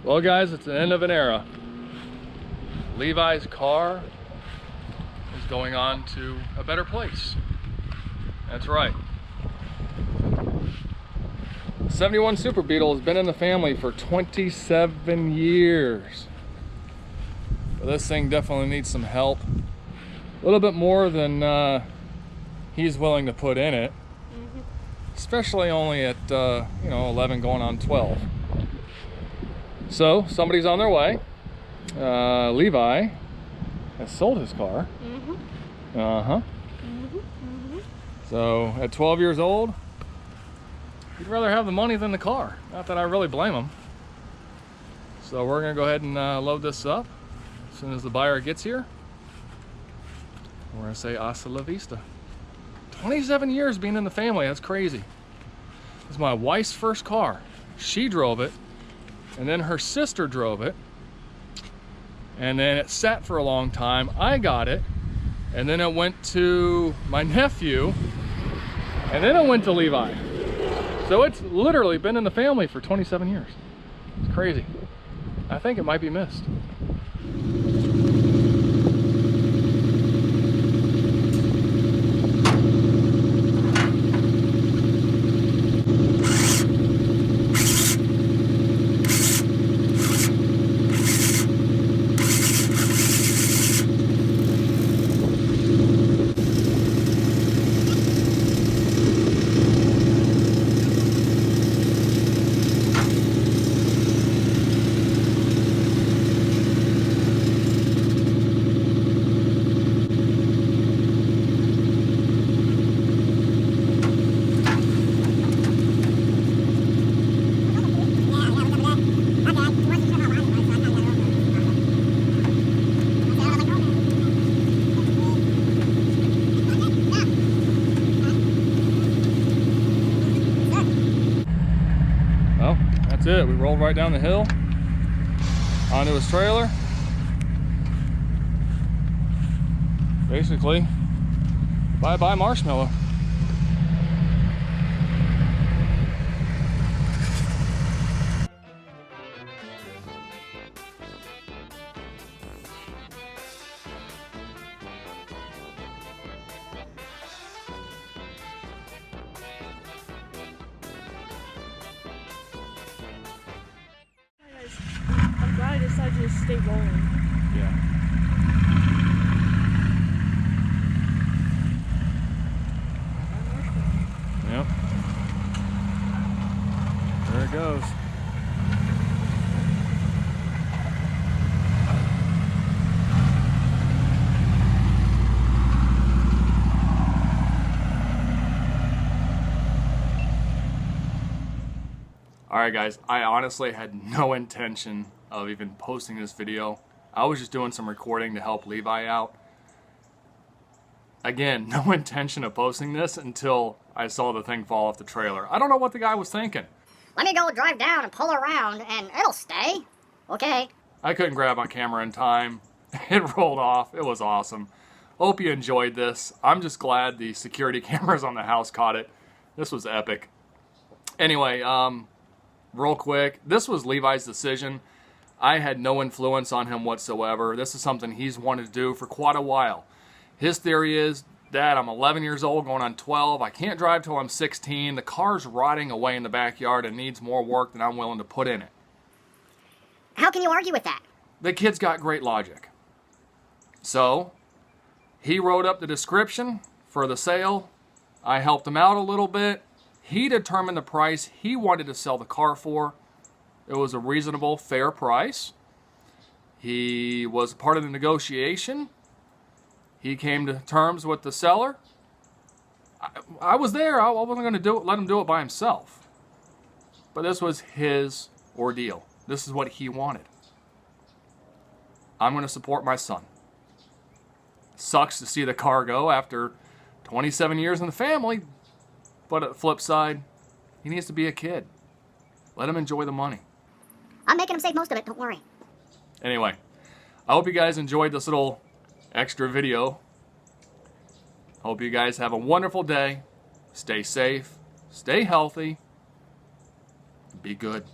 Well guys, it's the end of an era. Levi's car is going on to a better place. That's right. 71 Super Beetle has been in the family for 27 years. But this thing definitely needs some help. A little bit more than he's willing to put in it. Especially only at 11 going on 12. So somebody's on their way. Levi has sold his car. So at 12 years old, he'd rather have the money than the car. Not that I really blame him. So we're gonna go ahead and load this up as soon as the buyer gets here. We're gonna say hasta la vista. 27 years being in the family, that's crazy. It's my wife's first car. She drove it, and then her sister drove it, and then it sat for a long time. I got it, and then it went to my nephew, and then it went to Levi. So it's literally been in the family for 27 years. It's crazy. I think it might be missed. That's it. We rolled right down the hill onto his trailer. Basically, bye-bye marshmallow. I'm glad I decided to stay rolling. Yeah. Yep. There it goes. Alright guys, I honestly had no intention of even posting this video. I was just doing some recording to help Levi out. Again, no intention of posting this until I saw the thing fall off the trailer. I don't know what the guy was thinking. Let me go drive down and pull around and it'll stay. Okay. I couldn't grab my camera in time. It rolled off. It was awesome. Hope you enjoyed this. I'm just glad the security cameras on the house caught it. This was epic. Anyway, real quick, this was Levi's decision. I had no influence on him whatsoever. This is something he's wanted to do for quite a while. His theory is, Dad, I'm 11 years old going on 12. I can't drive till I'm 16. The car's rotting away in the backyard and needs more work than I'm willing to put in it. How can you argue with that? The kid's got great logic. So, he wrote up the description for the sale. I helped him out a little bit. He determined the price he wanted to sell the car for. It was a reasonable, fair price. He was part of the negotiation. He came to terms with the seller. I was there. I wasn't going to let him do it by himself. But this was his ordeal. This is what he wanted. I'm going to support my son. Sucks to see the car go after 27 years in the family. But at the flip side, he needs to be a kid. Let him enjoy the money. I'm making him save most of it, don't worry. Anyway, I hope you guys enjoyed this little extra video. Hope you guys have a wonderful day. Stay safe, stay healthy, be good.